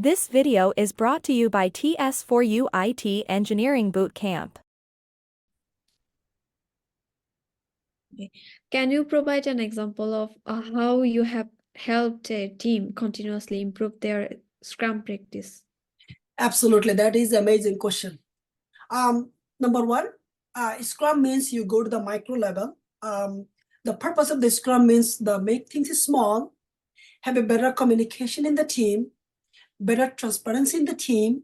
This video is brought to you by TS4U IT Engineering Bootcamp. Okay. Can you provide an example of how you have helped a team continuously improve their Scrum practice? Absolutely, that is an amazing question. Number one, Scrum means you go to the micro level. The purpose of the Scrum means the make things small, have a better communication in the team, better transparency in the team,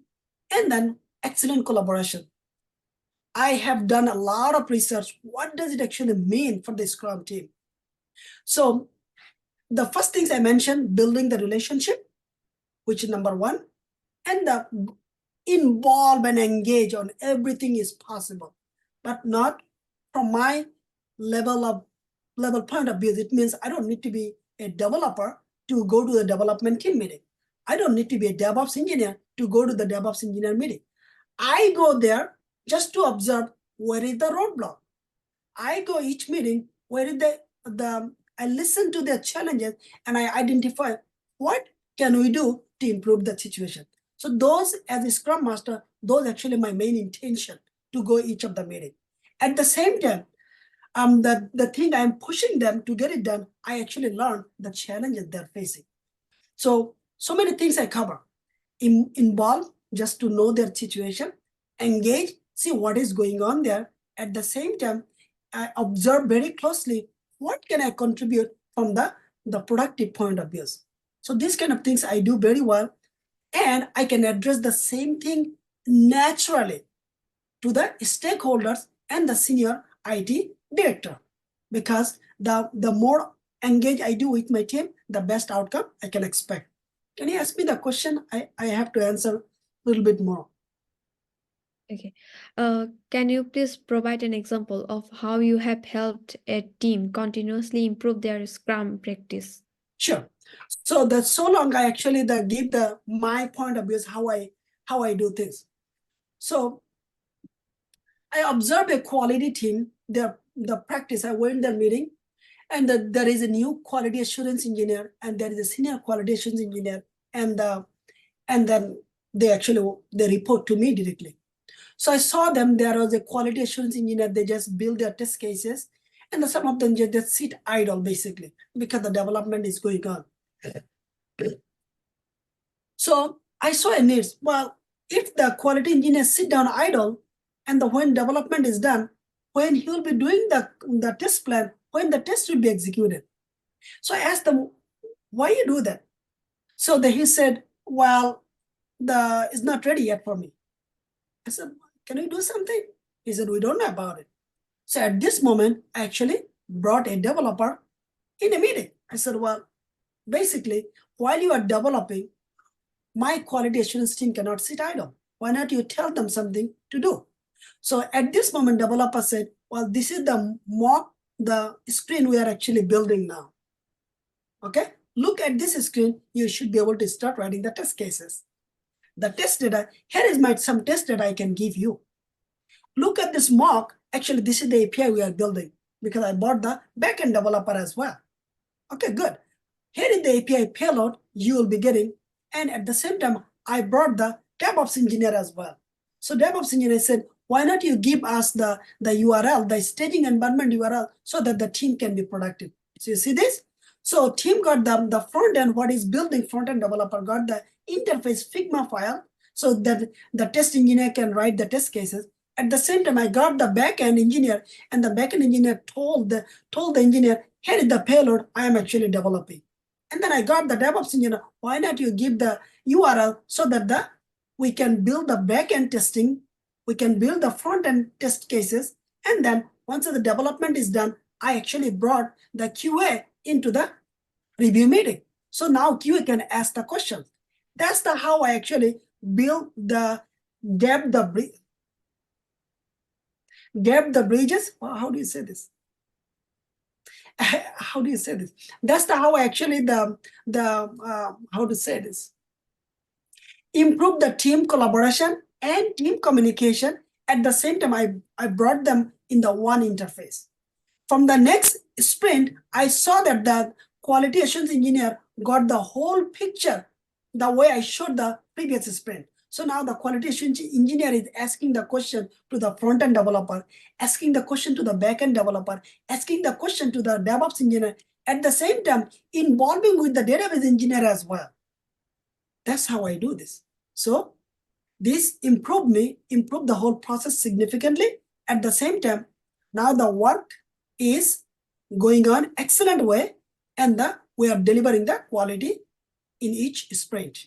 and then excellent collaboration. I have done a lot of research. What does it actually mean for the Scrum team? So the first things I mentioned, building the relationship, which is number one, and the involve and engage on everything is possible, but not from my level point of view. It means I don't need to be a developer to go to the development team meeting. I don't need to be a DevOps engineer to go to the DevOps engineer meeting. I go there just to observe where is the roadblock. I go each meeting where is I listen to their challenges and I identify what can we do to improve the situation. So those, as a Scrum Master, those actually my main intention to go each of the meeting. At the same time, the thing I'm pushing them to get it done, I actually learn the challenges they're facing. So many things I cover. Involve just to know their situation, engage, see what is going on there. At the same time, I observe very closely what can I contribute from the productive point of view. So these kind of things I do very well, and I can address the same thing naturally to the stakeholders and the senior IT director, because the more engaged I do with my team, the best outcome I can expect. Can you ask me the question? I have to answer a little bit more. Okay. Can you please provide an example of how you have helped a team continuously improve their Scrum practice? Sure. So that's so long I actually give my point of view is how I do things. So I observe a quality team, the practice. I went their meeting, and there is a new quality assurance engineer, and there is a senior quality assurance engineer, and then they report to me directly. So I saw them. There was a quality assurance engineer. They just build their test cases, and some of them just sit idle basically because the development is going on. So I saw a need. Well, if the quality engineer sit down idle, and when development is done, when he will be doing the test plan, when the test will be executed. So I asked them, why you do that? So he said, well, it's not ready yet for me. I said, can you do something? He said, we don't know about it. So at this moment, I actually brought a developer in a meeting. I said, well, basically, while you are developing, my quality assurance team cannot sit idle. Why not you tell them something to do? So at this moment, developer said, well, this is the screen we are actually building now. Okay, look at this screen. You should be able to start writing the test cases. The test data, here is some test data I can give you. Look at this mock. Actually, this is the API we are building because I bought the backend developer as well. Okay, good. Here is the API payload you will be getting. And at the same time, I brought the DevOps engineer as well. So DevOps engineer said, why not you give us the URL, the staging environment URL, so that the team can be productive. So you see this? So team got the front end, what is building front end developer got the interface Figma file so that the test engineer can write the test cases. At the same time, I got the backend engineer, and the backend engineer told the engineer, here is the payload I am actually developing. And then I got the DevOps engineer, why not you give the URL so that we can build the backend testing, we can build the front end test cases, and then once the development is done, I actually brought the QA into the review meeting. So now QA can ask the questions. That's how I actually build the gap the bridges. How do you say this? How do you say this? That's how I actually how to say this? Improve the team collaboration and team communication. At the same time, I brought them in the one interface. From the next sprint, I saw that the quality assurance engineer got the whole picture the way I showed the previous sprint. So now the quality assurance engineer is asking the question to the front-end developer, asking the question to the back-end developer, asking the question to the DevOps engineer, at the same time involving with the database engineer as well. That's how I do this. So this improved the whole process significantly. At the same time, now the work is going on excellent way, and we are delivering the quality in each sprint.